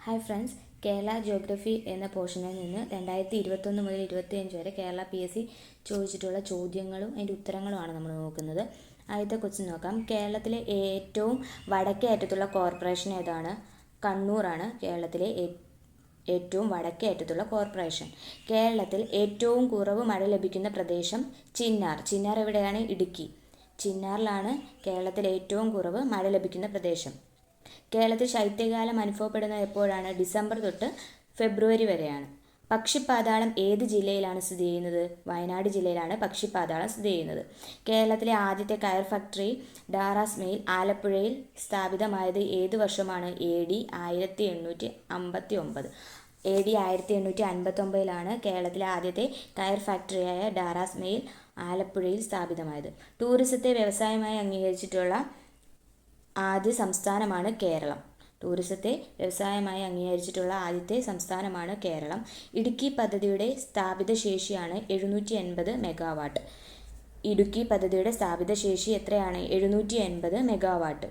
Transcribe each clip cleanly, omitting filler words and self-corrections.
Hi friends, Kerala geography എന്ന പോർഷനിൽ നിന്ന് 2021 മുതൽ 25 വരെ കേരള PSC ചോദിച്ചിട്ടുള്ള ചോദ്യങ്ങളും അതിൻ്റെ ഉത്തരങ്ങളുമാണ് നമ്മൾ നോക്കുന്നത്. ആദ്യത്തെ ക്വസ്റ്റ്യൻ നോക്കാം. കേരളത്തിലെ ഏറ്റവും വടക്കേ അറ്റത്തുള്ള കോർപ്പറേഷൻ ഏതാണ്? കണ്ണൂറാണ് കേരളത്തിലെ ഏറ്റവും വടക്കേ അറ്റത്തുള്ള കോർപ്പറേഷൻ. കേരളത്തിൽ ഏറ്റവും കുറവ് മഴ ലഭിക്കുന്ന പ്രദേശം ചിന്നാർ. ചിന്നാർ എവിടെയാണ്? ഇടുക്കി. ചിന്നാറിലാണ് കേരളത്തിൽ ഏറ്റവും കുറവ് മഴ ലഭിക്കുന്ന പ്രദേശം. കേരളത്തിൽ ശൈത്യകാലം അനുഭവപ്പെടുന്നത് എപ്പോഴാണ്? ഡിസംബർ തൊട്ട് ഫെബ്രുവരി വരെയാണ്. പക്ഷിപ്പാതാളം ഏത് ജില്ലയിലാണ് സ്ഥിതി ചെയ്യുന്നത്? വയനാട് ജില്ലയിലാണ് പക്ഷിപ്പാതാളം സ്ഥിതി ചെയ്യുന്നത്. കേരളത്തിലെ ആദ്യത്തെ കയർ ഫാക്ടറി ഡാറാസ് മെയിൽ ആലപ്പുഴയിൽ സ്ഥാപിതമായത് ഏത് വർഷമാണ്? AD 1859. AD 1859 കേരളത്തിലെ ആദ്യത്തെ കയർ ഫാക്ടറിയായ ഡാറാസ് മെയിൽ ആലപ്പുഴയിൽ സ്ഥാപിതമായത്. ടൂറിസത്തെ വ്യവസായമായി അംഗീകരിച്ചിട്ടുള്ള ആദ്യ സംസ്ഥാനമാണ് കേരളം. ടൂറിസത്തെ വ്യവസായമായി അംഗീകരിച്ചിട്ടുള്ള ആദ്യത്തെ സംസ്ഥാനമാണ് കേരളം. ഇടുക്കി പദ്ധതിയുടെ സ്ഥാപിത ശേഷിയാണ് 780 മെഗാവാട്ട്. ഇടുക്കി പദ്ധതിയുടെ സ്ഥാപിത ശേഷി എത്രയാണ്? 780 മെഗാവാട്ട്.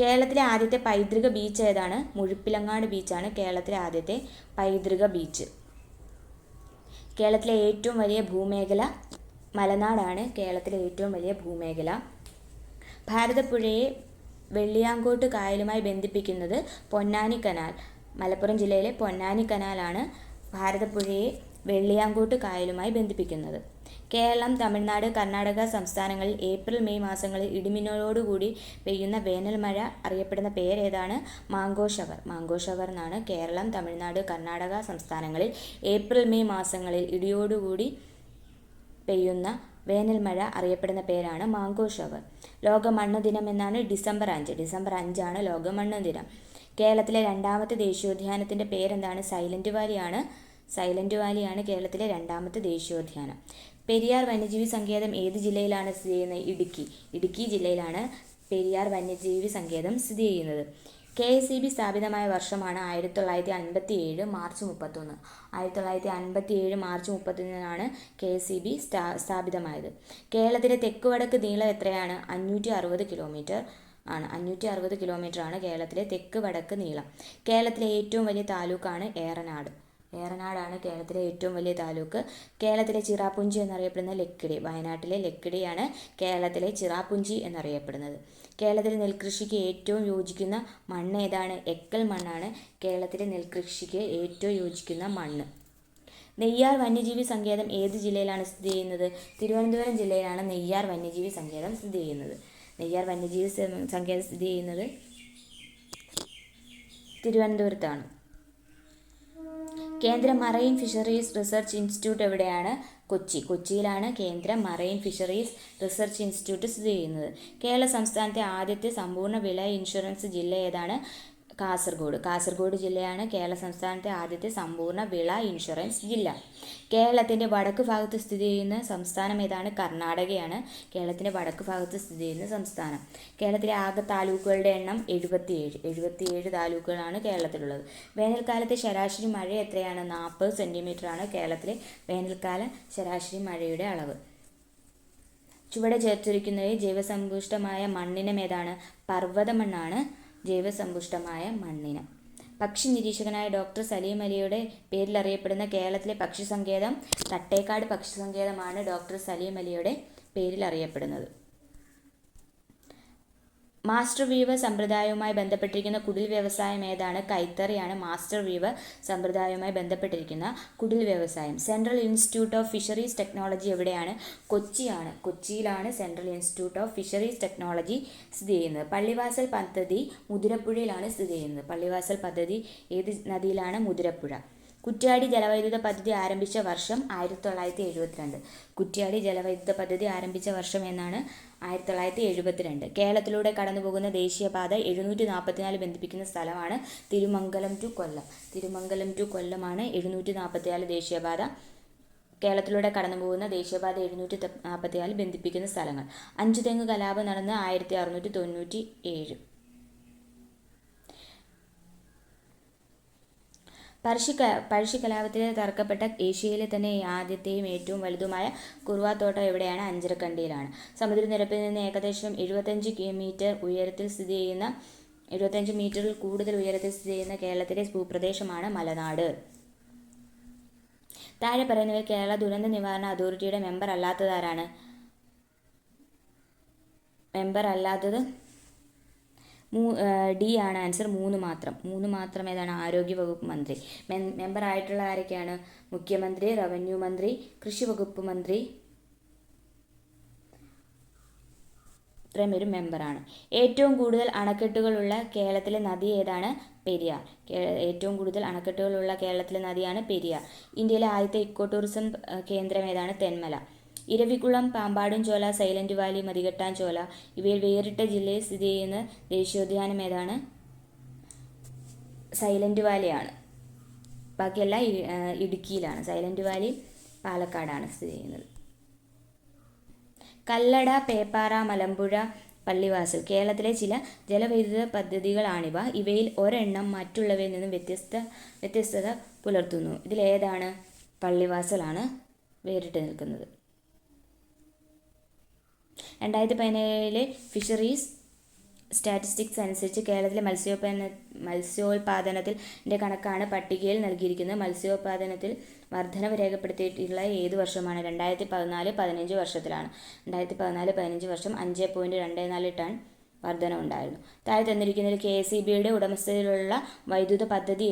കേരളത്തിലെ ആദ്യത്തെ പൈതൃക ബീച്ച് ഏതാണ്? മുഴുപ്പിലങ്ങാട് ബീച്ചാണ് കേരളത്തിലെ ആദ്യത്തെ പൈതൃക ബീച്ച്. കേരളത്തിലെ ഏറ്റവും വലിയ ഭൂമേഖല മലനാടാണ് കേരളത്തിലെ ഏറ്റവും വലിയ ഭൂമേഖല. ഭാരതപ്പുഴയെ വെള്ളിയാങ്കോട്ട് കായലുമായി ബന്ധിപ്പിക്കുന്നത് പൊന്നാനി കനാൽ. മലപ്പുറം ജില്ലയിലെ പൊന്നാനി കനാലാണ് ഭാരതപ്പുഴയെ വെള്ളിയാങ്കോട്ട് കായലുമായി ബന്ധിപ്പിക്കുന്നത്. കേരളം, തമിഴ്നാട്, കർണാടക സംസ്ഥാനങ്ങളിൽ ഏപ്രിൽ മെയ് മാസങ്ങളിൽ ഇടിമിന്നലോടുകൂടി പെയ്യുന്ന വേനൽ മഴ അറിയപ്പെടുന്ന പേരേതാണ്? Mango shower. മാംഗോ ഷവർ എന്നാണ് കേരളം, തമിഴ്നാട്, കർണാടക സംസ്ഥാനങ്ങളിൽ ഏപ്രിൽ മെയ് മാസങ്ങളിൽ ഇടിയോടുകൂടി പെയ്യുന്ന വേനൽ മഴ അറിയപ്പെടുന്ന പേരാണ് മാംഗോ ഷവർ. ലോക മണ്ണ് ദിനം എന്നാണ്? ഡിസംബർ 5. ഡിസംബർ 5 ലോക മണ്ണ് ദിനം. കേരളത്തിലെ രണ്ടാമത്തെ ദേശീയോദ്യാനത്തിൻ്റെ പേരെന്താണ്? സൈലന്റ് വാലിയാണ്. സൈലന്റ് വാലിയാണ് കേരളത്തിലെ രണ്ടാമത്തെ ദേശീയോദ്യാനം. പെരിയാർ വന്യജീവി സങ്കേതം ഏത് ജില്ലയിലാണ് സ്ഥിതി ചെയ്യുന്നത്? ഇടുക്കി. ഇടുക്കി ജില്ലയിലാണ് പെരിയാർ വന്യജീവി സങ്കേതം സ്ഥിതി ചെയ്യുന്നത്. KSEB സ്ഥാപിതമായ വർഷമാണ് 1957 മാർച്ച് 31. 1957 മാർച്ച് 31 KSEB സ്ഥാപിതമായത്. കേരളത്തിലെ തെക്ക് വടക്ക് നീളം എത്രയാണ്? 560 കിലോമീറ്റർ ആണ്. 560 കിലോമീറ്റർ ആണ് കേരളത്തിലെ തെക്ക് വടക്ക് നീളം. കേരളത്തിലെ ഏറ്റവും വലിയ താലൂക്കാണ് ഏറനാട്. ഏറനാടാണ് കേരളത്തിലെ ഏറ്റവും വലിയ താലൂക്ക്. കേരളത്തിലെ ചിറാപുഞ്ചി എന്നറിയപ്പെടുന്ന ലക്കിടി. വയനാട്ടിലെ ലക്കിടിയാണ് കേരളത്തിലെ ചിറാപുഞ്ചി എന്നറിയപ്പെടുന്നത്. കേരളത്തിലെ നെൽകൃഷിക്ക് ഏറ്റവും യോജിക്കുന്ന മണ്ണ് ഏതാണ്? എക്കൽ മണ്ണാണ് കേരളത്തിലെ നെൽകൃഷിക്ക് ഏറ്റവും യോജിക്കുന്ന മണ്ണ്. നെയ്യാർ വന്യജീവി സങ്കേതം ഏത് ജില്ലയിലാണ് സ്ഥിതി ചെയ്യുന്നത്? തിരുവനന്തപുരം ജില്ലയിലാണ് നെയ്യാർ വന്യജീവി സങ്കേതം സ്ഥിതി ചെയ്യുന്നത്. നെയ്യാർ വന്യജീവി സങ്കേതം സ്ഥിതി ചെയ്യുന്നത് തിരുവനന്തപുരത്താണ്. കേന്ദ്ര മറൈൻ ഫിഷറീസ് റിസർച്ച് ഇൻസ്റ്റിറ്റ്യൂട്ട് എവിടെയാണ്? കൊച്ചി. കൊച്ചിയിലാണ് കേന്ദ്ര മറൈൻ ഫിഷറീസ് റിസർച്ച് ഇൻസ്റ്റിറ്റ്യൂട്ട് സ്ഥിതി ചെയ്യുന്നത്. കേരള സംസ്ഥാനത്തെ ആദ്യത്തെ സമ്പൂർണ്ണ വിള ഇൻഷുറൻസ് ജില്ല ഏതാണ്? കാസർഗോഡ്. കാസർഗോഡ് ജില്ലയാണ് കേരള സംസ്ഥാനത്തെ ആദ്യത്തെ സമ്പൂർണ്ണ വിള ഇൻഷുറൻസ് ജില്ല. കേരളത്തിൻ്റെ വടക്ക് ഭാഗത്ത് സ്ഥിതി ചെയ്യുന്ന സംസ്ഥാനം ഏതാണ്? കർണാടകയാണ് കേരളത്തിൻ്റെ വടക്ക് ഭാഗത്ത് സ്ഥിതി ചെയ്യുന്ന സംസ്ഥാനം. കേരളത്തിലെ ആകെ താലൂക്കുകളുടെ എണ്ണം 77 താലൂക്കുകളാണ് കേരളത്തിലുള്ളത്. വേനൽക്കാലത്തെ ശരാശരി മഴ എത്രയാണ്? 40 സെൻറ്റിമീറ്റർ ആണ് കേരളത്തിലെ വേനൽക്കാല ശരാശരി മഴയുടെ അളവ്. ചുവടെ ചേർത്തിരിക്കുന്നവയിൽ ജൈവസമ്പുഷ്ടമായ മണ്ണിനം ഏതാണ്? പർവ്വത മണ്ണാണ് ജൈവസമ്പുഷ്ടമായ മണ്ണിനം. പക്ഷി നിരീക്ഷകനായ ഡോക്ടർ സലീം അലിയുടെ പേരിൽ അറിയപ്പെടുന്ന കേരളത്തിലെ പക്ഷി സങ്കേതം തട്ടേക്കാട് പക്ഷി സങ്കേതമാണ് ഡോക്ടർ സലീം അലിയുടെ പേരിൽ അറിയപ്പെടുന്നത്. മാസ്റ്റർ വീവർ സമ്പ്രദായവുമായി ബന്ധപ്പെട്ടിരിക്കുന്ന കുടിൽ വ്യവസായം ഏതാണ്? കൈത്തറിയാണ് മാസ്റ്റർ വീവർ സമ്പ്രദായവുമായി ബന്ധപ്പെട്ടിരിക്കുന്ന കുടിൽ വ്യവസായം. Central Institute of Fisheries Technology എവിടെയാണ്? കൊച്ചിയാണ്. കൊച്ചിയിലാണ് Central Institute of Fisheries Technology സ്ഥിതി ചെയ്യുന്നത്. പള്ളിവാസൽ പദ്ധതി മുതിരപ്പുഴയിലാണ് സ്ഥിതി ചെയ്യുന്നത്. പള്ളിവാസൽ പദ്ധതി ഏത് നദിയിലാണ്? മുതിരപ്പുഴ. കുറ്റ്യാടി ജലവൈദ്യുത പദ്ധതി ആരംഭിച്ച വർഷം 1972. കുറ്റ്യാടി ജലവൈദ്യുത പദ്ധതി ആരംഭിച്ച വർഷം എന്നാണ്? 1972. കേരളത്തിലൂടെ കടന്നുപോകുന്ന ദേശീയപാത 744 ബന്ധിപ്പിക്കുന്ന സ്ഥലമാണ് തിരുമംഗലം ടു കൊല്ലം. തിരുമംഗലം ടു കൊല്ലമാണ് 744 ദേശീയപാത. കേരളത്തിലൂടെ കടന്നുപോകുന്ന ദേശീയപാത 744 ബന്ധിപ്പിക്കുന്ന സ്ഥലങ്ങൾ. അഞ്ചുതെങ്ങ് കലാപം നടന്ന് 1697. പഴശ്ശി കലാപത്തിൽ തകർക്കപ്പെട്ട ഏഷ്യയിലെ തന്നെ ആദ്യത്തെയും ഏറ്റവും വലുതുമായ കുറുവാത്തോട്ടം എവിടെയാണ്? അഞ്ചരക്കണ്ടിയിലാണ്. സമുദ്രനിരപ്പിൽ നിന്ന് ഏകദേശം 75 മീറ്റർ ഉയരത്തിൽ സ്ഥിതി ചെയ്യുന്ന 75 മീറ്ററിൽ കൂടുതൽ ഉയരത്തിൽ സ്ഥിതി ചെയ്യുന്ന കേരളത്തിലെ ഭൂപ്രദേശമാണ് മലനാട്. താഴെ പറയുന്നവയിൽ കേരള ദുരന്ത നിവാരണ അതോറിറ്റിയുടെ മെമ്പർ അല്ലാത്തതാരാണ്? മെമ്പർ അല്ലാത്തത് ഡി ആണ് ആൻസർ. 3 മാത്രം ഏതാണ്? ആരോഗ്യ വകുപ്പ് മന്ത്രി. മെമ്പർ ആയിട്ടുള്ള ആരൊക്കെയാണ്? മുഖ്യമന്ത്രി, റവന്യൂ മന്ത്രി, കൃഷി വകുപ്പ് മന്ത്രി, ഇത്രയും പേരും മെമ്പറാണ്. ഏറ്റവും കൂടുതൽ അണക്കെട്ടുകളുള്ള കേരളത്തിലെ നദി ഏതാണ്? പെരിയാർ. ഏറ്റവും കൂടുതൽ അണക്കെട്ടുകളുള്ള കേരളത്തിലെ നദിയാണ് പെരിയാർ. ഇന്ത്യയിലെ ആദ്യത്തെ ഇക്കോ ടൂറിസം കേന്ദ്രം ഏതാണ്? തെന്മല. ഇരവികുളം, പാമ്പാടുംചോല, സൈലന്റ് വാലി, മതികെട്ടാൻചോല ഇവയിൽ വേറിട്ട ജില്ലയിൽ സ്ഥിതി ചെയ്യുന്ന ദേശീയോദ്യാനം ഏതാണ്? സൈലന്റ് വാലിയാണ്. ബാക്കിയെല്ലാം ഇടുക്കിയിലാണ്. സൈലന്റ് വാലി പാലക്കാടാണ് സ്ഥിതി ചെയ്യുന്നത്. കല്ലട, പേപ്പാറ, മലമ്പുഴ, പള്ളിവാസൽ കേരളത്തിലെ ചില ജലവൈദ്യുത പദ്ധതികളാണിവ. ഇവയിൽ ഒരെണ്ണം മറ്റുള്ളവയിൽ നിന്നും വ്യത്യസ്തത പുലർത്തുന്നു. ഇതിലേതാണ്? പള്ളിവാസലാണ് വേറിട്ട് നിൽക്കുന്നത്. 2017 ഫിഷറീസ് സ്റ്റാറ്റിസ്റ്റിക്സ് അനുസരിച്ച് കേരളത്തിലെ മത്സ്യോൽപാദനത്തിൻ്റെ കണക്കാണ് പട്ടികയിൽ നൽകിയിരിക്കുന്നത്. മത്സ്യോൽപാദനത്തിൽ വർധനവ് രേഖപ്പെടുത്തിയിട്ടുള്ള ഏത് വർഷമാണ്? 2014-15 വർഷത്തിലാണ്. 2014-15 വർഷം 5.24 ടൺ വർധനവുണ്ടായിരുന്നു. താഴെ തന്നിരിക്കുന്നതിൽ KSEBയുടെ ഉടമസ്ഥതയിലുള്ള വൈദ്യുത പദ്ധതി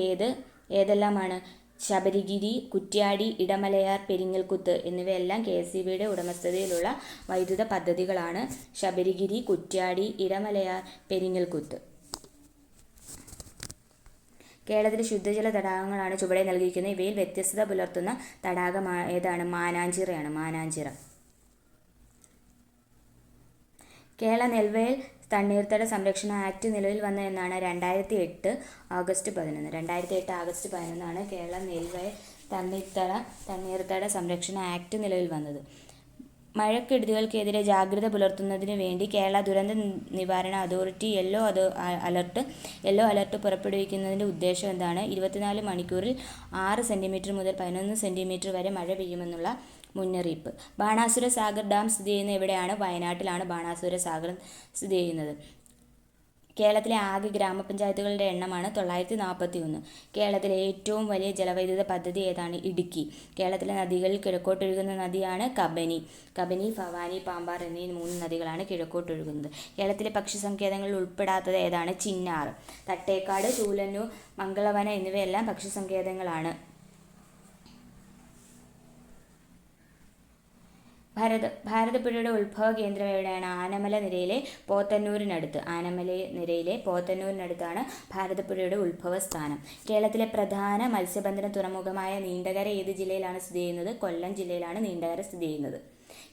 ഏതെല്ലാമാണ്? ശബരിഗിരി, കുറ്റ്യാടി, ഇടമലയാർ, പെരിങ്ങൽകുത്ത് എന്നിവയെല്ലാം KSEBയുടെ ഉടമസ്ഥതയിലുള്ള വൈദ്യുത പദ്ധതികളാണ്. ശബരിഗിരി, കുറ്റ്യാടി, ഇടമലയാർ, പെരിങ്ങൽകുത്ത്. കേരളത്തിലെ ശുദ്ധജല തടാകങ്ങളാണ് ചുവടെ നൽകിയിരിക്കുന്നത്. ഇവയിൽ വ്യത്യസ്തത പുലർത്തുന്ന തടാകം ഏതാണ്? മാനാഞ്ചിറയാണ്. മാനാഞ്ചിറ. കേരള നെൽവയൽ തണ്ണീർത്തട സംരക്ഷണ ആക്ട് നിലവിൽ വന്ന എന്നാണ്? 2008 ആഗസ്റ്റ് 11. 2008 ആഗസ്റ്റ് 11 കേരള നെൽവയൽ തണ്ണീർത്തട സംരക്ഷണ ആക്ട് നിലവിൽ വന്നത്. മഴക്കെടുതികൾക്കെതിരെ ജാഗ്രത പുലർത്തുന്നതിന് വേണ്ടി കേരള ദുരന്ത നിവാരണ അതോറിറ്റി യെല്ലോ അലർട്ട് പുറപ്പെടുവിക്കുന്നതിൻ്റെ ഉദ്ദേശം എന്താണ്? 24 മണിക്കൂറിൽ 6 സെൻറ്റിമീറ്റർ മുതൽ 11 സെൻറ്റിമീറ്റർ വരെ മഴ പെയ്യുമെന്നുള്ള മുന്നറിയിപ്പ്. ബാണാസുര സാഗർ ഡാം സ്ഥിതി ചെയ്യുന്ന എവിടെയാണ്? വയനാട്ടിലാണ് ബാണാസുര സാഗർ സ്ഥിതി ചെയ്യുന്നത്. കേരളത്തിലെ ആകെ ഗ്രാമപഞ്ചായത്തുകളുടെ എണ്ണമാണ് 941. കേരളത്തിലെ ഏറ്റവും വലിയ ജലവൈദ്യുത പദ്ധതി ഏതാണ്? ഇടുക്കി. കേരളത്തിലെ നദികളിൽ കിഴക്കോട്ടൊഴുകുന്ന നദിയാണ് കബനി. ഭവാനി, പാമ്പാർ എന്നീ 3 നദികളാണ് കിഴക്കോട്ടൊഴുകുന്നത്. കേരളത്തിലെ പക്ഷി സങ്കേതങ്ങളിൽ ഉൾപ്പെടാത്തത് ഏതാണ്? ചിന്നാർ. തട്ടേക്കാട്, ചൂലന്നൂർ, മംഗളവന എന്നിവയെല്ലാം പക്ഷി സങ്കേതങ്ങളാണ്. ഭാരതപ്പുഴയുടെ ഉത്ഭവ കേന്ദ്രം എവിടെയാണ്? ആനമല നിരയിലെ പോത്തന്നൂരിനടുത്താണ് ഭാരതപ്പുഴയുടെ ഉത്ഭവ സ്ഥാനം. കേരളത്തിലെ പ്രധാന മത്സ്യബന്ധന തുറമുഖമായ നീണ്ടകര ഏത് ജില്ലയിലാണ് സ്ഥിതി ചെയ്യുന്നത്? കൊല്ലം ജില്ലയിലാണ് നീണ്ടകര സ്ഥിതി ചെയ്യുന്നത്.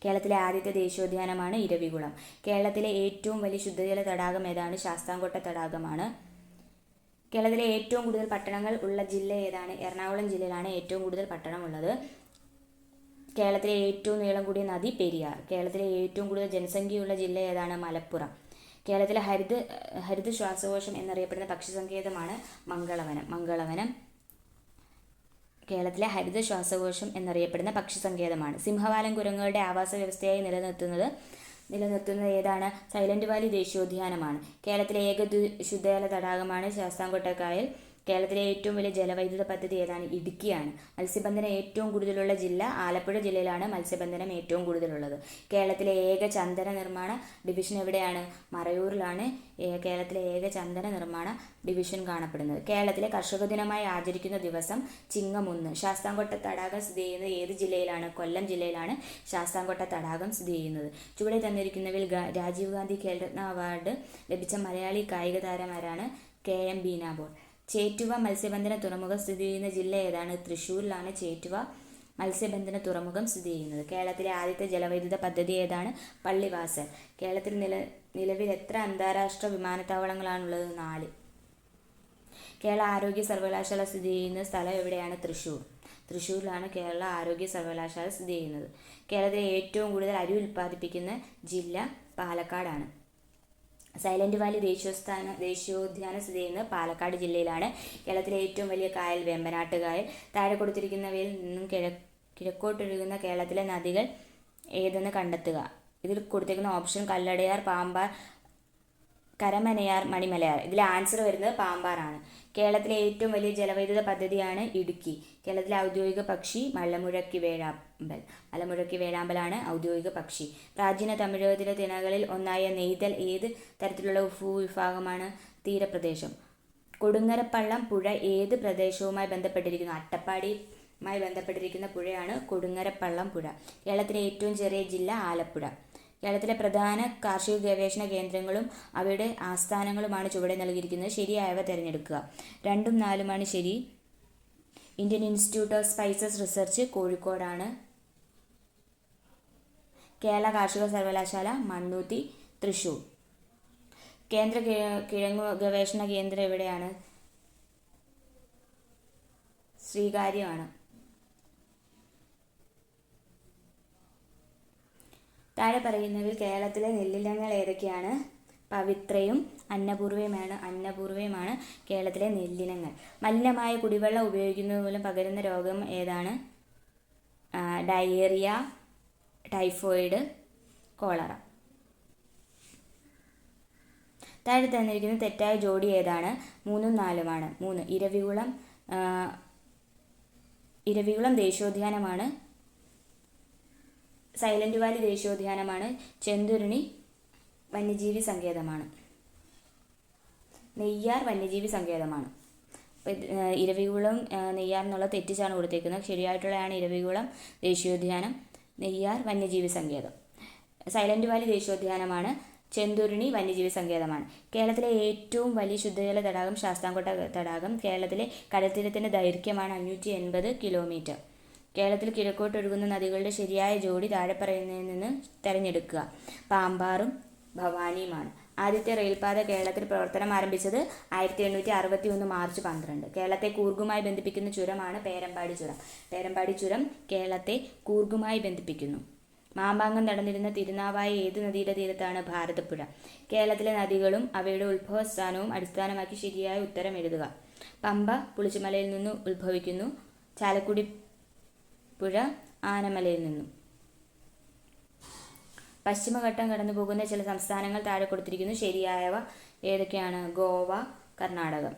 കേരളത്തിലെ ആദ്യത്തെ ദേശീയോദ്യാനമാണ് ഇരവികുളം. കേരളത്തിലെ ഏറ്റവും വലിയ ശുദ്ധജല തടാകം ഏതാണ്? ശാസ്താംകോട്ട തടാകമാണ്. കേരളത്തിലെ ഏറ്റവും കൂടുതൽ പട്ടണങ്ങൾ ഉള്ള ജില്ല ഏതാണ്? എറണാകുളം ജില്ലയിലാണ് ഏറ്റവും കൂടുതൽ പട്ടണമുള്ളത്. കേരളത്തിലെ ഏറ്റവും നീളം കൂടിയ നദി പെരിയാർ. കേരളത്തിലെ ഏറ്റവും കൂടുതൽ ജനസംഖ്യയുള്ള ജില്ല ഏതാണ്? മലപ്പുറം. കേരളത്തിലെ ഹരിത ശ്വാസകോശം എന്നറിയപ്പെടുന്ന പക്ഷി സങ്കേതമാണ് മംഗളവനം. കേരളത്തിലെ ഹരിത ശ്വാസകോശം എന്നറിയപ്പെടുന്ന പക്ഷി സങ്കേതമാണ്. സിംഹവാലൻ കുരങ്ങുകളുടെ ആവാസ വ്യവസ്ഥയായി നിലനിർത്തുന്നത് ഏതാണ്? സൈലന്റ് വാലി ദേശീയോദ്യാനമാണ്. കേരളത്തിലെ ഏക ശുദ്ധജല തടാകമാണ് ശാസ്താംകോട്ട കായൽ. കേരളത്തിലെ ഏറ്റവും വലിയ ജലവൈദ്യുത പദ്ധതി ഏതാണ്? ഇടുക്കിയാണ്. മത്സ്യബന്ധനം ഏറ്റവും കൂടുതലുള്ള ജില്ല ആലപ്പുഴ ജില്ലയിലാണ് മത്സ്യബന്ധനം ഏറ്റവും കൂടുതലുള്ളത്. കേരളത്തിലെ ഏക ചന്ദന നിർമ്മാണ ഡിവിഷൻ എവിടെയാണ്? മറയൂരിലാണ് കേരളത്തിലെ ഏക ചന്ദന നിർമ്മാണ ഡിവിഷൻ കാണപ്പെടുന്നത്. കേരളത്തിലെ കർഷക ദിനമായി ആചരിക്കുന്ന ദിവസം ചിങ്ങം 1. ശാസ്താംകോട്ട തടാകം സ്ഥിതി ചെയ്യുന്നത് ഏത് ജില്ലയിലാണ്? കൊല്ലം ജില്ലയിലാണ് ശാസ്താംകോട്ട തടാകം സ്ഥിതി ചെയ്യുന്നത്. ചുവടെ തന്നിരിക്കുന്നവയിൽ രാജീവ് ഗാന്ധി ഖേൽരത്ന അവാർഡ് ലഭിച്ച മലയാളി കായിക താരമാരാണ്? KM ബീനാബോൾ. ചേറ്റുവ മത്സ്യബന്ധന തുറമുഖം സ്ഥിതി ചെയ്യുന്ന ജില്ല ഏതാണ്? തൃശ്ശൂരിലാണ് ചേറ്റുവ മത്സ്യബന്ധന തുറമുഖം സ്ഥിതി ചെയ്യുന്നത്. കേരളത്തിലെ ആദ്യത്തെ ജലവൈദ്യുത പദ്ധതി ഏതാണ്? പള്ളിവാസൽ. കേരളത്തിൽ നിലവിൽ എത്ര അന്താരാഷ്ട്ര വിമാനത്താവളങ്ങളാണുള്ളത്? 4. കേരള ആരോഗ്യ സർവകലാശാല സ്ഥിതി ചെയ്യുന്ന സ്ഥലം എവിടെയാണ്? തൃശ്ശൂരിലാണ് കേരള ആരോഗ്യ സർവകലാശാല സ്ഥിതി ചെയ്യുന്നത്. കേരളത്തിലെ ഏറ്റവും കൂടുതൽ അരി ഉൽപ്പാദിപ്പിക്കുന്ന ജില്ല പാലക്കാടാണ്. സൈലന്റ് വാലി ദേശീയോദ്യാനം സ്ഥിതി ചെയ്യുന്നത് പാലക്കാട് ജില്ലയിലാണ്. കേരളത്തിലെ ഏറ്റവും വലിയ കായൽ വേമ്പനാട്ട് കായൽ. താഴെ കൊടുത്തിരിക്കുന്നവയിൽ നിന്നും കിഴക്കോട്ടൊഴുകുന്ന കേരളത്തിലെ നദികൾ ഏതെന്ന് കണ്ടെത്തുക. ഇതിൽ കൊടുത്തിരിക്കുന്ന ഓപ്ഷൻ കല്ലടയാർ, പാമ്പാർ, കരമനയാർ, മണിമലയാർ. ഇതിൽ ആൻസർ വരുന്നത് പാമ്പാറാണ്. കേരളത്തിലെ ഏറ്റവും വലിയ ജലവൈദ്യുത പദ്ധതിയാണ് ഇടുക്കി. കേരളത്തിലെ ഔദ്യോഗിക പക്ഷി മലമുഴക്കി വേഴാമ്പൽ. മലമുഴക്കി വേഴാമ്പലാണ് ഔദ്യോഗിക പക്ഷി. പ്രാചീന തമിഴകത്തിലെ തിണകളിൽ ഒന്നായ നെയ്തൽ ഏത് തരത്തിലുള്ള ഭൂവിഭാഗമാണ്? തീരപ്രദേശം. കൊടുങ്ങരപ്പള്ളം പുഴ ഏത് പ്രദേശവുമായി ബന്ധപ്പെട്ടിരിക്കുന്നു? അട്ടപ്പാടിയുമായി ബന്ധപ്പെട്ടിരിക്കുന്ന പുഴയാണ് കൊടുങ്ങരപ്പള്ളം പുഴ. കേരളത്തിലെ ഏറ്റവും ചെറിയ ജില്ല ആലപ്പുഴ. കേരളത്തിലെ പ്രധാന കാർഷിക ഗവേഷണ കേന്ദ്രങ്ങളും അവയുടെ ആസ്ഥാനങ്ങളുമാണ് ചുവടെ നൽകിയിരിക്കുന്നത്. ശരിയായവ തിരഞ്ഞെടുക്കുക. 2ഉം 4ഉമാണ് ശരി. Indian institute of spices research കോഴിക്കോടാണ്. കേരള കാർഷിക സർവകലാശാല മണ്ണുത്തി, തൃശ്ശൂർ. കേന്ദ്ര കിഴങ്ങു ഗവേഷണ കേന്ദ്രം എവിടെയാണ്? ശ്രീകാര്യമാണ്. താഴെ പറയുന്നവയിൽ കേരളത്തിലെ നെല്ലിനങ്ങൾ ഏതൊക്കെയാണ്? പവിത്രയും അന്നപൂർവയുമാണ് കേരളത്തിലെ നെല്ലിനങ്ങൾ. മലിനമായ കുടിവെള്ളം ഉപയോഗിക്കുന്നത് മൂലം പകരുന്ന രോഗം ഏതാണ്? Diarrhoea, typhoid, cholera. താഴെ തന്നിരിക്കുന്ന തെറ്റായ ജോഡി ഏതാണ്? 3ഉം 4ഉമാണ്. 3 ഇരവികുളം ദേശീയോദ്യാനമാണ്. സൈലന്റ് വാലി ദേശീയോദ്യാനമാണ്. ചെന്തുരുണി വന്യജീവി സങ്കേതമാണ്. നെയ്യാർ വന്യജീവി സങ്കേതമാണ്. ഇരവികുളം നെയ്യാർ എന്നുള്ള തെറ്റിച്ചാണ് കൊടുത്തേക്കുന്നത്. ശരിയായിട്ടുള്ളതാണ് ഇരവികുളം ദേശീയോദ്യാനം, നെയ്യാർ വന്യജീവി സങ്കേതം. സൈലന്റ് വാലി ദേശീയോദ്യാനമാണ്. ചെന്തുരുണി വന്യജീവി സങ്കേതമാണ്. കേരളത്തിലെ ഏറ്റവും വലിയ ശുദ്ധജല തടാകം ശാസ്താംകോട്ട തടാകം. കേരളത്തിലെ കടൽത്തീരത്തിൻ്റെ ദൈർഘ്യമാണ് 580 കിലോമീറ്റർ. കേരളത്തിൽ കിഴക്കോട്ടൊഴുകുന്ന നദികളുടെ ശരിയായ ജോഡി താഴെ പറയുന്നതിൽ നിന്ന് തിരഞ്ഞെടുക്കുക. പാമ്പാറും ഭവാനിയുമാണ്. ആദ്യത്തെ റെയിൽപാത കേരളത്തിൽ പ്രവർത്തനം ആരംഭിച്ചത് 1861 മാർച്ച് 12. കേരളത്തെ കൂർഗുമായി ബന്ധിപ്പിക്കുന്ന ചുരമാണ് പേരമ്പാടി ചുരം. പേരമ്പാടി ചുരം കേരളത്തെ കൂർഗുമായി ബന്ധിപ്പിക്കുന്നു. മാമ്പാങ്കം നടന്നിരുന്ന തിരുനാവായ ഏത് നദിയുടെ തീരത്താണ്? ഭാരതപ്പുഴ. കേരളത്തിലെ നദികളും അവയുടെ ഉത്ഭവസ്ഥാനവും അടിസ്ഥാനമാക്കി ശരിയായ ഉത്തരം എഴുതുക. പമ്പ പുളിച്ചുമലയിൽ നിന്ന് ഉത്ഭവിക്കുന്നു. ചാലക്കുടി പുഴ ആനമലയിൽ നിന്നും. പശ്ചിമഘട്ടം കടന്നു പോകുന്ന ചില സംസ്ഥാനങ്ങൾ താഴെ കൊടുത്തിരിക്കുന്നു. ശരിയായവ ഏതൊക്കെയാണ്? ഗോവ, കർണാടകം.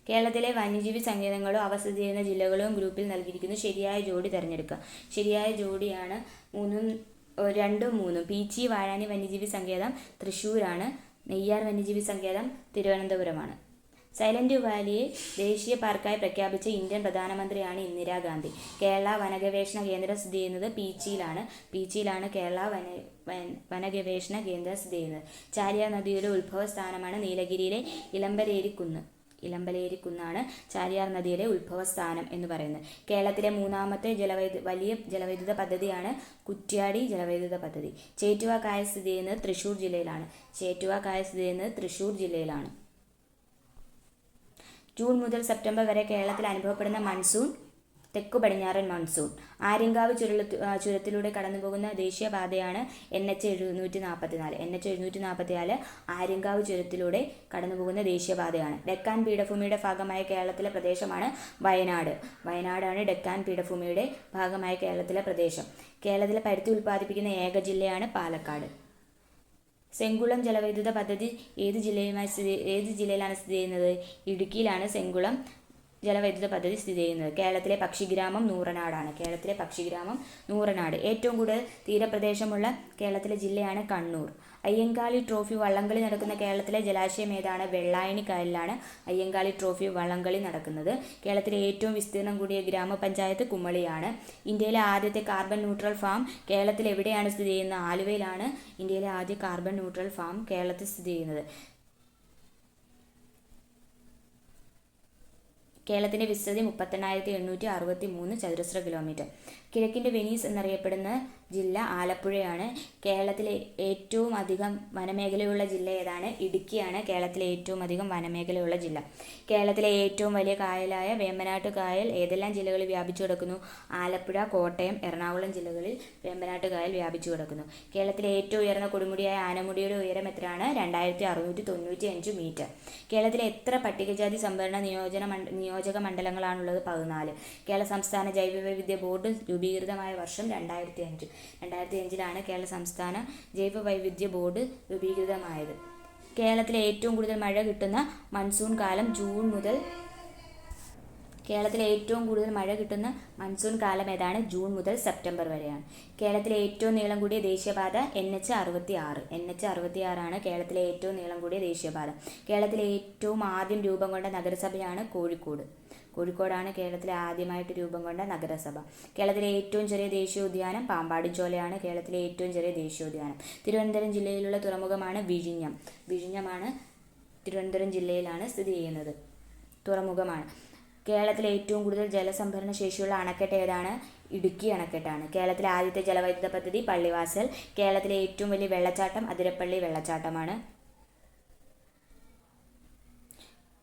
കേരളത്തിലെ വന്യജീവി സങ്കേതങ്ങളും അവ സ്ഥിതി ചെയ്യുന്ന ജില്ലകളും ഗ്രൂപ്പിൽ നൽകിയിരിക്കുന്നു. ശരിയായ ജോഡി തിരഞ്ഞെടുക്കുക. ശരിയായ ജോഡിയാണ് 2ഉം 3ഉം. പീച്ചി വാഴാനി വന്യജീവി സങ്കേതം തൃശ്ശൂരാണ്. നെയ്യാർ വന്യജീവി സങ്കേതം തിരുവനന്തപുരമാണ്. സൈലന്റ് വാലിയെ ദേശീയ പാർക്കായി പ്രഖ്യാപിച്ച ഇന്ത്യൻ പ്രധാനമന്ത്രിയാണ് ഇന്ദിരാഗാന്ധി. കേരള വനഗവേഷണ കേന്ദ്രം സ്ഥിതി ചെയ്യുന്നത് പീച്ചിയിലാണ് കേരള വനഗവേഷണ കേന്ദ്രം സ്ഥിതി ചെയ്യുന്നത്. ചാലിയാർ നദിയുടെ ഉത്ഭവ സ്ഥാനമാണ് നീലഗിരിയിലെ ഇളമ്പലേരിക്കുന്നാണ് ചാലിയാർ നദിയുടെ ഉത്ഭവസ്ഥാനം എന്ന് പറയുന്നത്. കേരളത്തിലെ 3ാമത്തെ വലിയ ജലവൈദ്യുത പദ്ധതിയാണ് കുറ്റ്യാടി ജലവൈദ്യുത പദ്ധതി. ചേറ്റുവ കായൽ സ്ഥിതി ചെയ്യുന്നത് തൃശ്ശൂർ ജില്ലയിലാണ്. ജൂൺ മുതൽ സെപ്റ്റംബർ വരെ കേരളത്തിൽ അനുഭവപ്പെടുന്ന മൺസൂൺ തെക്കു പടിഞ്ഞാറൻ മൺസൂൺ. ആര്യങ്കാവ് ചുരത്തിലൂടെ കടന്നുപോകുന്ന ദേശീയപാതയാണ് NH 744. ആര്യങ്കാവ് ചുരത്തിലൂടെ കടന്നുപോകുന്ന ദേശീയപാതയാണ്. ഡെക്കാൻ പീഠഭൂമിയുടെ ഭാഗമായ കേരളത്തിലെ പ്രദേശമാണ് വയനാടാണ് ഡെക്കാൻ പീഠഭൂമിയുടെ ഭാഗമായ കേരളത്തിലെ പ്രദേശം. കേരളത്തിലെ പരുത്തി ഉൽപ്പാദിപ്പിക്കുന്ന ഏക ജില്ലയാണ് പാലക്കാട്. സെങ്കുളം ജലവൈദ്യുത പദ്ധതി ഏത് ജില്ലയിലാണ് സ്ഥിതി ചെയ്യുന്നത്? ഇടുക്കിയിലാണ് സെങ്കുളം ജലവൈദ്യുത പദ്ധതി സ്ഥിതി ചെയ്യുന്നത്. കേരളത്തിലെ പക്ഷിഗ്രാമം നൂറനാട്. ഏറ്റവും കൂടുതൽ തീരപ്രദേശമുള്ള കേരളത്തിലെ ജില്ലയാണ് കണ്ണൂർ. അയ്യങ്കാളി ട്രോഫി വള്ളംകളി നടക്കുന്ന കേരളത്തിലെ ജലാശയം ഏതാണ്? വെള്ളായണി കായലിലാണ് അയ്യങ്കാളി ട്രോഫി വള്ളംകളി നടക്കുന്നത്. കേരളത്തിലെ ഏറ്റവും വിസ്തീർണം കൂടിയ ഗ്രാമപഞ്ചായത്ത് കുമളിയാണ്. ഇന്ത്യയിലെ ആദ്യത്തെ കാർബൺ ന്യൂട്രൽ ഫാം കേരളത്തിൽ എവിടെയാണ് സ്ഥിതി ചെയ്യുന്നത്? ആലുവയിലാണ് ഇന്ത്യയിലെ ആദ്യ കാർബൺ ന്യൂട്രൽ ഫാം കേരളത്തിൽ സ്ഥിതി ചെയ്യുന്നത്. കേരളത്തിൻ്റെ വിസ്തൃതി 38,863 ചതുരശ്ര കിലോമീറ്റർ. കിഴക്കിൻ്റെ വെനീസ് എന്നറിയപ്പെടുന്ന ജില്ല ആലപ്പുഴയാണ്. കേരളത്തിലെ ഏറ്റവും അധികം വനമേഖലയുള്ള ജില്ല ഏതാണ്? ഇടുക്കിയാണ് കേരളത്തിലെ ഏറ്റവും അധികം വനമേഖലയുള്ള ജില്ല. കേരളത്തിലെ ഏറ്റവും വലിയ കായലായ വേമ്പനാട്ട് കായൽ ഏതെല്ലാം ജില്ലകളിൽ വ്യാപിച്ചു കിടക്കുന്നു? ആലപ്പുഴ, കോട്ടയം, എറണാകുളം ജില്ലകളിൽ വേമ്പനാട്ട് കായൽ വ്യാപിച്ചു കിടക്കുന്നു. കേരളത്തിലെ ഏറ്റവും ഉയർന്ന കൊടുമുടിയായ ആനമുടിയുടെ ഉയരം എത്രയാണ്? 2695 മീറ്റർ. കേരളത്തിലെ എത്ര പട്ടികജാതി സംവരണ നിയോജക മണ്ഡലങ്ങളാണുള്ളത്? 14. കേരള സംസ്ഥാന ജൈവവൈവിധ്യ ബോർഡ് രൂപീകൃതമായ വർഷം 2005. 2005 കേരള സംസ്ഥാന ജൈവ വൈവിധ്യ ബോർഡ് രൂപീകൃതമായത്. കേരളത്തിലെ ഏറ്റവും കൂടുതൽ മഴ കിട്ടുന്ന മൺസൂൺ കാലം ഏതാണ്? ജൂൺ മുതൽ സെപ്റ്റംബർ വരെയാണ്. കേരളത്തിലെ ഏറ്റവും നീളം കൂടിയ ദേശീയപാത NH 66. NH 66 കേരളത്തിലെ ഏറ്റവും നീളം കൂടിയ ദേശീയപാത. കേരളത്തിലെ ഏറ്റവും ആദ്യം രൂപം കൊണ്ട നഗരസഭയാണ് കോഴിക്കോട്. കോഴിക്കോടാണ് കേരളത്തിലെ ആദ്യമായിട്ട് രൂപം കൊണ്ട നഗരസഭ. കേരളത്തിലെ ഏറ്റവും ചെറിയ ദേശീയോദ്യാനം പാമ്പാടിച്ചോലയാണ് കേരളത്തിലെ ഏറ്റവും ചെറിയ ദേശീയോദ്യാനം. തിരുവനന്തപുരം ജില്ലയിലുള്ള തുറമുഖമാണ് വിഴിഞ്ഞം. വിഴിഞ്ഞമാണ് തിരുവനന്തപുരം ജില്ലയിലാണ് സ്ഥിതി ചെയ്യുന്നത്. തുറമുഖമാണ്. കേരളത്തിലെ ഏറ്റവും കൂടുതൽ ജലസംഭരണ ശേഷിയുള്ള അണക്കെട്ട് ഏതാണ്? ഇടുക്കി അണക്കെട്ടാണ്. കേരളത്തിലെ ആദ്യത്തെ ജലവൈദ്യുത പദ്ധതി പള്ളിവാസൽ. കേരളത്തിലെ ഏറ്റവും വലിയ വെള്ളച്ചാട്ടം അതിരപ്പള്ളി വെള്ളച്ചാട്ടമാണ്.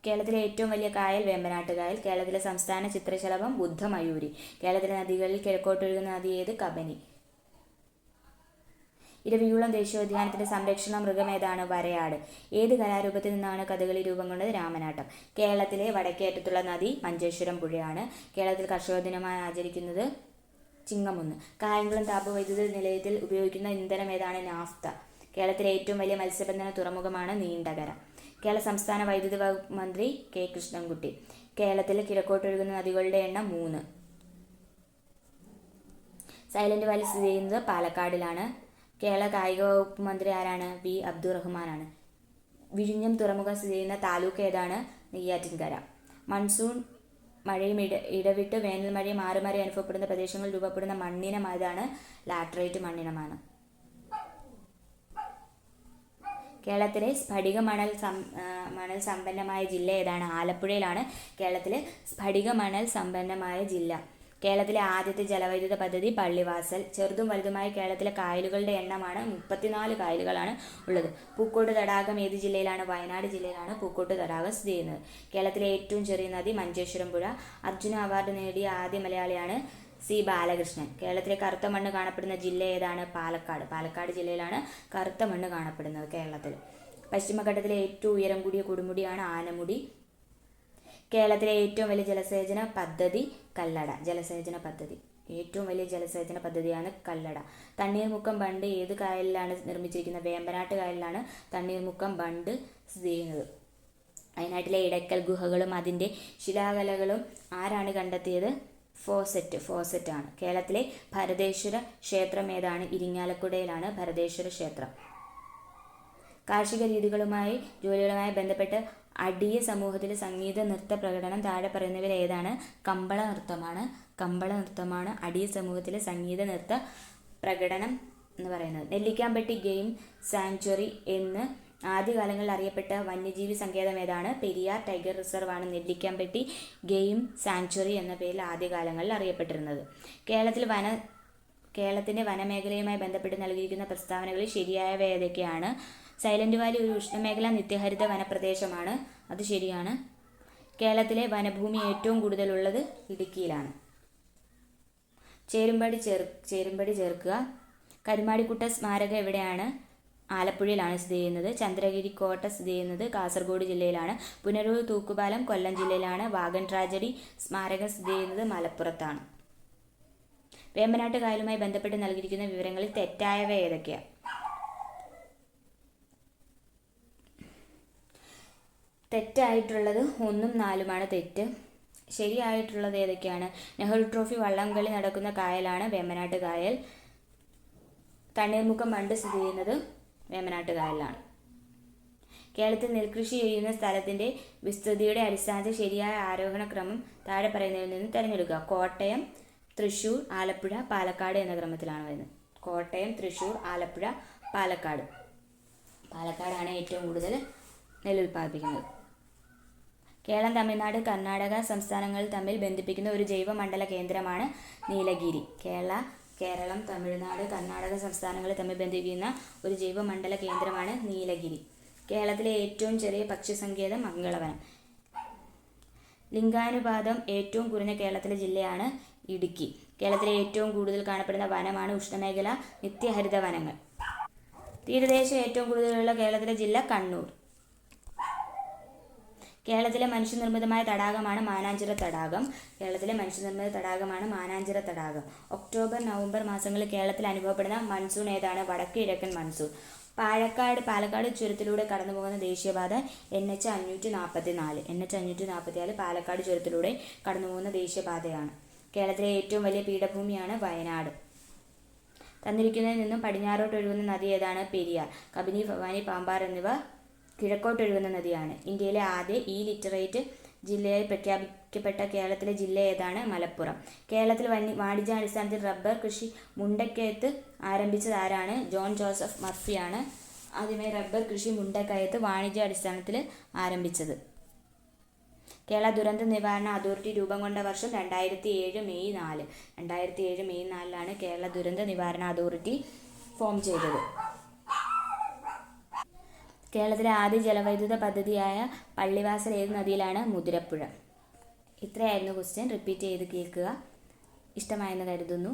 കേരളത്തിലെ ഏറ്റവും വലിയ കായൽ വേമ്പനാട്ട് കായൽ. കേരളത്തിലെ സംസ്ഥാന ചിത്രശലഭം ബുദ്ധമയൂരി. കേരളത്തിലെ നദികളിൽ കിഴക്കോട്ടൊഴുകുന്ന നദി ഏത്? കബനി. ഇരവികുളം ദേശീയോദ്യാനത്തിന്റെ സംരക്ഷണ മൃഗം ഏതാണ്? വരയാട്. ഏത് കലാരൂപത്തിൽ നിന്നാണ് കഥകളി രൂപം കൊണ്ടത്? രാമനാട്ടം. കേരളത്തിലെ വടക്കേയറ്റത്തുള്ള നദി മഞ്ചേശ്വരം പുഴയാണ്. കേരളത്തിൽ കർഷക ദിനമായി ആചരിക്കുന്നത് ചിങ്ങമൊന്ന്. കായംകുളം താപവൈദ്യുത നിലയത്തിൽ ഉപയോഗിക്കുന്ന ഇന്ധനം ഏതാണ്? നാഫ്ത. കേരളത്തിലെ ഏറ്റവും വലിയ മത്സ്യബന്ധന തുറമുഖമാണ് നീണ്ടകര. കേരള സംസ്ഥാന വൈദ്യുതി വകുപ്പ് മന്ത്രി കെ കൃഷ്ണൻകുട്ടി. കേരളത്തിൽ കിഴക്കോട്ടൊഴുകുന്ന നദികളുടെ എണ്ണം 3. സൈലന്റ് വാലി സ്ഥിതി ചെയ്യുന്നത് പാലക്കാടിലാണ്. കേരള കായിക വകുപ്പ് മന്ത്രി ആരാണ്? വി അബ്ദുറഹ്മാനാണ്. വിഴിഞ്ഞം തുറമുഖം സ്ഥിതി ചെയ്യുന്ന താലൂക്ക് ഏതാണ്? നെയ്യാറ്റിൻകര. മൺസൂൺ മഴയും ഇടവിട്ട് വേനൽ മഴയും മാറി മാറി അനുഭവപ്പെടുന്ന പ്രദേശങ്ങളിൽ രൂപപ്പെടുന്ന മണ്ണിനം ഏതാണ്? ലാറ്ററൈറ്റ് മണ്ണിനമാണ്. കേരളത്തിലെ സ്ഫടിക മണൽ സമ്പന്നമായ ജില്ല ഏതാണ്? ആലപ്പുഴയിലാണ് കേരളത്തിലെ സ്ഫടിക മണൽ സമ്പന്നമായ ജില്ല. കേരളത്തിലെ ആദ്യത്തെ ജലവൈദ്യുത പദ്ധതി പള്ളിവാസൽ. ചെറുതും വലുതുമായ കേരളത്തിലെ കായലുകളുടെ എണ്ണമാണ് 34 കായലുകളാണ് ഉള്ളത്. പൂക്കോട്ട് തടാകം ഏത് ജില്ലയിലാണ്? വയനാട് ജില്ലയിലാണ് പൂക്കോട്ട് തടാകം സ്ഥിതി ചെയ്യുന്നത്. കേരളത്തിലെ ഏറ്റവും ചെറിയ നദി മഞ്ചേശ്വരം പുഴ. അർജുന അവാർഡ് നേടിയ ആദ്യ മലയാളിയാണ് സി ബാലകൃഷ്ണൻ. കേരളത്തിലെ കറുത്ത മണ്ണ് കാണപ്പെടുന്ന ജില്ല ഏതാണ്? പാലക്കാട്. പാലക്കാട് ജില്ലയിലാണ് കറുത്ത മണ്ണ് കാണപ്പെടുന്നത് കേരളത്തിൽ. പശ്ചിമഘട്ടത്തിലെ ഏറ്റവും ഉയരം കൂടിയ കൊടുമുടിയാണ് ആനമുടി. കേരളത്തിലെ ഏറ്റവും വലിയ ജലസേചന പദ്ധതി കല്ലട. ഏറ്റവും വലിയ ജലസേചന പദ്ധതിയാണ് കല്ലട. തണ്ണീർമുക്കം ബണ്ട് ഏത് കായലിലാണ് നിർമ്മിച്ചിരിക്കുന്നത്? വേമ്പനാട്ട് കായലിലാണ് തണ്ണീർമുക്കം ബണ്ട് സ്ഥിതി ചെയ്യുന്നത്. വയനാട്ടിലെ ഇടയ്ക്കൽ ഗുഹകളും അതിൻ്റെ ശിലാകലകളും ആരാണ് കണ്ടെത്തിയത്? ഫോസറ്റ് ആണ്. കേരളത്തിലെ ഭരതേശ്വര ക്ഷേത്രം ഏതാണ്? ഇരിങ്ങാലക്കുടയിലാണ് ഭരതേശ്വര ക്ഷേത്രം. കാർഷിക ജോലികളുമായി ബന്ധപ്പെട്ട് അടിയ സമൂഹത്തിലെ സംഗീത നൃത്ത പ്രകടനം താഴെ പറയുന്നവയിൽ ഏതാണ്? കമ്പള നൃത്തമാണ് അടിയ സമൂഹത്തിലെ സംഗീത നൃത്ത പ്രകടനം എന്ന് പറയുന്നത്. നെല്ലിക്കാമ്പട്ടി ഗെയിം സാങ്ച്വറി എന്ന് ആദ്യകാലങ്ങളിൽ അറിയപ്പെട്ട വന്യജീവി സങ്കേതം ഏതാണ്? പെരിയാർ ടൈഗർ റിസർവ് ആണ് നെല്ലിക്കാമ്പട്ടി ഗെയിം സാങ്ച്വറി എന്ന പേരിൽ ആദ്യകാലങ്ങളിൽ അറിയപ്പെട്ടിരുന്നത്. കേരളത്തിൻ്റെ വനമേഖലയുമായി ബന്ധപ്പെട്ട് നൽകിയിരിക്കുന്ന പ്രസ്താവനകളിൽ ശരിയായവ ഏതൊക്കെയാണ്? സൈലന്റ് വാലി ഒരു ഉഷ്ണമേഖലാ നിത്യഹരിത വനപ്രദേശമാണ്. അത് ശരിയാണ്. കേരളത്തിലെ വനഭൂമി ഏറ്റവും കൂടുതലുള്ളത് ഇടുക്കിയിലാണ്. ചേരുംപടി ചേർക്കുക. കരുമാടിക്കുട്ട സ്മാരകം എവിടെയാണ്? ആലപ്പുഴയിലാണ് സ്ഥിതി ചെയ്യുന്നത്. ചന്ദ്രഗിരി കോട്ട സ്ഥിതി ചെയ്യുന്നത് കാസർഗോഡ് ജില്ലയിലാണ്. പുനലൂർ തൂക്കുപാലം കൊല്ലം ജില്ലയിലാണ്. വാഗൺ ട്രാജഡി സ്മാരകം സ്ഥിതി ചെയ്യുന്നത് മലപ്പുറത്താണ്. വേമ്പനാട്ട് കായലുമായി ബന്ധപ്പെട്ട് നൽകിയിരിക്കുന്ന വിവരങ്ങളിൽ തെറ്റായവ ഏതൊക്കെയാണ്? തെറ്റായിട്ടുള്ളത് 1ഉം 4ഉമാണ് തെറ്റ്. ശരിയായിട്ടുള്ളത് ഏതൊക്കെയാണ്? നെഹ്റു ട്രോഫി വള്ളംകളി നടക്കുന്ന കായലാണ് വേമ്പനാട്ട് കായൽ. തണ്ണീർമുക്കം ബണ്ട് സ്ഥിതി ചെയ്യുന്നത് വേമ്പനാട്ട് കായലിലാണ്. കേരളത്തിൽ നെൽകൃഷി ചെയ്യുന്ന സ്ഥലത്തിൻ്റെ വിസ്തൃതിയുടെ അടിസ്ഥാനത്തിൽ ശരിയായ ആരോഹണ ക്രമം താഴെ പറയുന്നതിൽ നിന്ന് തിരഞ്ഞെടുക്കുക. കോട്ടയം, തൃശ്ശൂർ, ആലപ്പുഴ, പാലക്കാട് എന്ന ക്രമത്തിലാണ് വരുന്നത്. കോട്ടയം, തൃശ്ശൂർ, ആലപ്പുഴ, പാലക്കാട്. പാലക്കാടാണ് ഏറ്റവും കൂടുതൽ നെല്ലുൽപ്പാദിപ്പിക്കുന്നത്. കേരളം, തമിഴ്നാട്, കർണാടക സംസ്ഥാനങ്ങൾ തമ്മിൽ ബന്ധിപ്പിക്കുന്ന ഒരു ജൈവമണ്ഡല കേന്ദ്രമാണ് നീലഗിരി. കേരളം, തമിഴ്നാട്, കർണാടക സംസ്ഥാനങ്ങളെ തമ്മിൽ ബന്ധിപ്പിക്കുന്ന ഒരു ജൈവമണ്ഡല കേന്ദ്രമാണ് നീലഗിരി. കേരളത്തിലെ ഏറ്റവും ചെറിയ പക്ഷിസങ്കേതം മംഗളവനം. ലിംഗാനുപാതം ഏറ്റവും കുറഞ്ഞ കേരളത്തിലെ ജില്ലയാണ് ഇടുക്കി. കേരളത്തിലെ ഏറ്റവും കൂടുതൽ കാണപ്പെടുന്ന വനമാണ് ഉഷ്ണമേഖല നിത്യഹരിത വനങ്ങൾ. തീരദേശം ഏറ്റവും കൂടുതലുള്ള കേരളത്തിലെ ജില്ല കണ്ണൂർ. കേരളത്തിലെ മനുഷ്യനിർമ്മിതമായ തടാകമാണ് മാനാഞ്ചിറ തടാകം. കേരളത്തിലെ മനുഷ്യനിർമ്മിത തടാകമാണ് മാനാഞ്ചിറ തടാകം. ഒക്ടോബർ നവംബർ മാസങ്ങളിൽ കേരളത്തിൽ അനുഭവപ്പെടുന്ന മൺസൂൺ ഏതാണ്? വടക്ക് കിഴക്കൻ മൺസൂൺ. പാലക്കാട് ചുരത്തിലൂടെ കടന്നുപോകുന്ന ദേശീയപാത NH 544. NH 544 പാലക്കാട് ചുരത്തിലൂടെ കടന്നുപോകുന്ന ദേശീയപാതയാണ്. കേരളത്തിലെ ഏറ്റവും വലിയ പീഠഭൂമിയാണ് വയനാട്. തന്നിരിക്കുന്നതിൽ നിന്നും പടിഞ്ഞാറോട്ട് ഒഴുകുന്ന നദി ഏതാണ്? പെരിയാർ. കബനി, ഭവാനി, പാമ്പാർ എന്നിവ കിഴക്കോട്ടൊഴുകുന്ന നദിയാണ്. ഇന്ത്യയിലെ ആദ്യ ഇ-ലിറ്ററേറ്റ് ജില്ലയായി പ്രഖ്യാപിക്കപ്പെട്ട കേരളത്തിലെ ജില്ല ഏതാണ്? മലപ്പുറം. കേരളത്തിൽ വാണിജ്യാടിസ്ഥാനത്തിൽ റബ്ബർ കൃഷി മുണ്ടക്കയത്ത് ആരംഭിച്ചത് ആരാണ്? ജോൺ ജോസഫ് മർഫിയാണ് ആദ്യമായി റബ്ബർ കൃഷി മുണ്ടക്കയത്ത് വാണിജ്യാടിസ്ഥാനത്തിൽ ആരംഭിച്ചത്. കേരള ദുരന്ത നിവാരണ അതോറിറ്റി രൂപം കൊണ്ട വർഷം 2007 മെയ് 4. 2007 മെയ് 4 കേരള ദുരന്ത നിവാരണ അതോറിറ്റി ഫോം ചെയ്തത്. കേരളത്തിലെ ആദ്യ ജലവൈദ്യുത പദ്ധതിയായ പള്ളിവാസൽ ഏത് നദിയിലാണ്? മുതിരപ്പുഴ. ഇത്രയായിരുന്നു ക്വസ്റ്റ്യൻ. റിപ്പീറ്റ് ചെയ്ത് കേൾക്കുക. ഇഷ്ടമായെന്ന് കരുതുന്നു.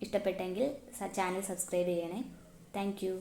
ഇഷ്ടപ്പെട്ടെങ്കിൽ ചാനൽ സബ്സ്ക്രൈബ് ചെയ്യണേ. Thank you.